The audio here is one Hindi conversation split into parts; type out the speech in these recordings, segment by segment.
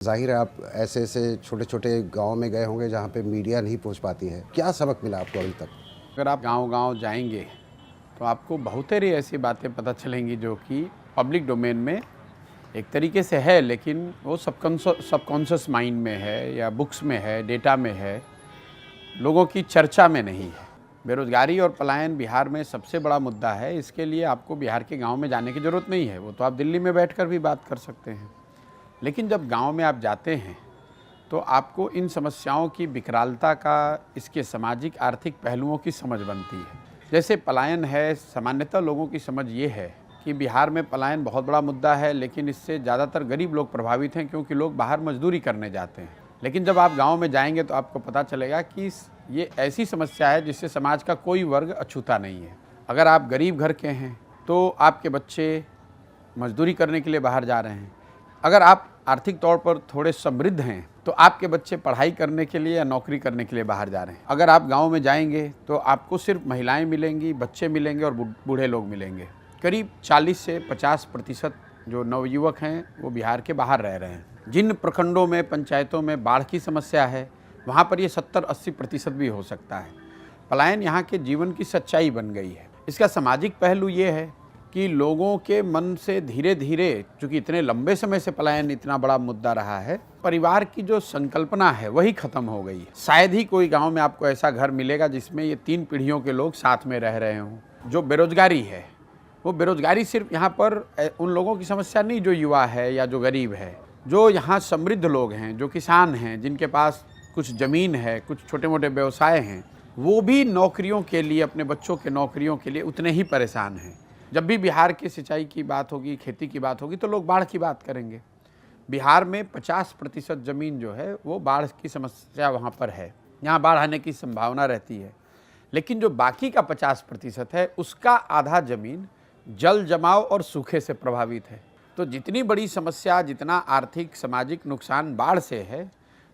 ज़ाहिर है आप ऐसे ऐसे छोटे छोटे गांव में गए होंगे जहां पे मीडिया नहीं पहुंच पाती है। क्या सबक मिला आपको अभी तक? अगर आप गांव-गांव जाएंगे तो आपको बहुतेरी ऐसी बातें पता चलेंगी जो कि पब्लिक डोमेन में एक तरीके से है, लेकिन वो सबकॉन्शियस माइंड में है या बुक्स में है, डेटा में है, लोगों की चर्चा में नहीं है। बेरोज़गारी और पलायन बिहार में सबसे बड़ा मुद्दा है। इसके लिए आपको बिहार के गांव में जाने की ज़रूरत नहीं है, वो तो आप दिल्ली में बैठकर भी बात कर सकते हैं। लेकिन जब गांव में आप जाते हैं तो आपको इन समस्याओं की विकरालता का, इसके सामाजिक आर्थिक पहलुओं की समझ बनती है। जैसे पलायन है, सामान्यतः लोगों की समझ ये है कि बिहार में पलायन बहुत बड़ा मुद्दा है, लेकिन इससे ज़्यादातर गरीब लोग प्रभावित हैं क्योंकि लोग बाहर मजदूरी करने जाते हैं। लेकिन जब आप गांव में जाएंगे तो आपको पता चलेगा कि ये ऐसी समस्या है जिससे समाज का कोई वर्ग अछूता नहीं है। अगर आप गरीब घर के हैं तो आपके बच्चे मजदूरी करने के लिए बाहर जा रहे हैं। अगर आप आर्थिक तौर पर थोड़े समृद्ध हैं तो आपके बच्चे पढ़ाई करने के लिए या नौकरी करने के लिए बाहर जा रहे हैं। अगर आप गांव में जाएंगे तो आपको सिर्फ महिलाएं मिलेंगी, बच्चे मिलेंगे और बूढ़े लोग मिलेंगे। करीब 40 से 50% जो नवयुवक हैं वो बिहार के बाहर रह रहे हैं। जिन प्रखंडों में, पंचायतों में बाढ़ की समस्या है वहाँ पर ये 70-80% भी हो सकता है। पलायन यहाँ के जीवन की सच्चाई बन गई है। इसका सामाजिक पहलू ये है कि लोगों के मन से धीरे धीरे, चूँकि इतने लंबे समय से पलायन इतना बड़ा मुद्दा रहा है, परिवार की जो संकल्पना है वही ख़त्म हो गई है। शायद ही कोई गांव में आपको ऐसा घर मिलेगा जिसमें ये 3 पीढ़ियों के लोग साथ में रह रहे हों। जो बेरोजगारी है, वो बेरोजगारी सिर्फ यहाँ पर उन लोगों की समस्या नहीं जो युवा है या जो गरीब है। जो यहाँ समृद्ध लोग हैं, जो किसान हैं, जिनके पास कुछ ज़मीन है, कुछ छोटे मोटे व्यवसाय हैं, वो भी नौकरियों के लिए, अपने बच्चों के नौकरियों के लिए उतने ही परेशान हैं। जब भी बिहार की सिंचाई की बात होगी, खेती की बात होगी, तो लोग बाढ़ की बात करेंगे। बिहार में 50% ज़मीन जो है वो बाढ़ की समस्या वहाँ पर है, यहाँ बाढ़ आने की संभावना रहती है। लेकिन जो बाकी का 50% है उसका आधा ज़मीन जल जमाव और सूखे से प्रभावित है। तो जितनी बड़ी समस्या, जितना आर्थिक सामाजिक नुकसान बाढ़ से है,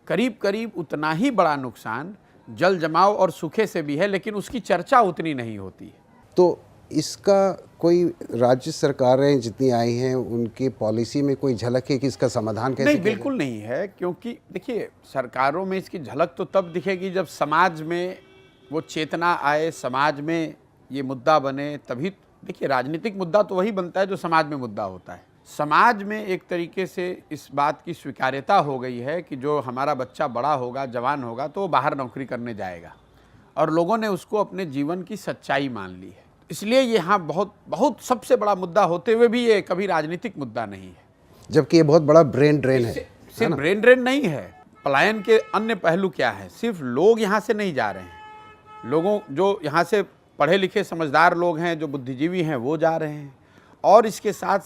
करीब करीब उतना ही बड़ा नुकसान जल जमाव और सूखे से भी है, लेकिन उसकी चर्चा उतनी नहीं होती है। तो इसका कोई राज्य सरकारें जितनी आई हैं उनकी पॉलिसी में कोई झलक है कि इसका समाधान कैसे? नहीं, बिल्कुल नहीं है। क्योंकि देखिए, सरकारों में इसकी झलक तो तब दिखेगी जब समाज में वो चेतना आए, समाज में ये मुद्दा बने, तभी। देखिए, राजनीतिक मुद्दा तो वही बनता है जो समाज में मुद्दा होता है। समाज में एक तरीके से इस बात की स्वीकार्यता हो गई है कि जो हमारा बच्चा बड़ा होगा, जवान होगा, तो वो बाहर नौकरी करने जाएगा, और लोगों ने उसको अपने जीवन की सच्चाई मान ली है। इसलिए यहाँ बहुत सबसे बड़ा मुद्दा होते हुए भी ये कभी राजनीतिक मुद्दा नहीं है, जबकि ये बहुत बड़ा ब्रेन ड्रेन है। सिर्फ ब्रेन ड्रेन नहीं है। पलायन के अन्य पहलू क्या है? सिर्फ लोग यहाँ से नहीं जा रहे हैं, लोगों जो यहाँ से पढ़े लिखे समझदार लोग हैं, जो बुद्धिजीवी हैं, वो जा रहे हैं। और इसके साथ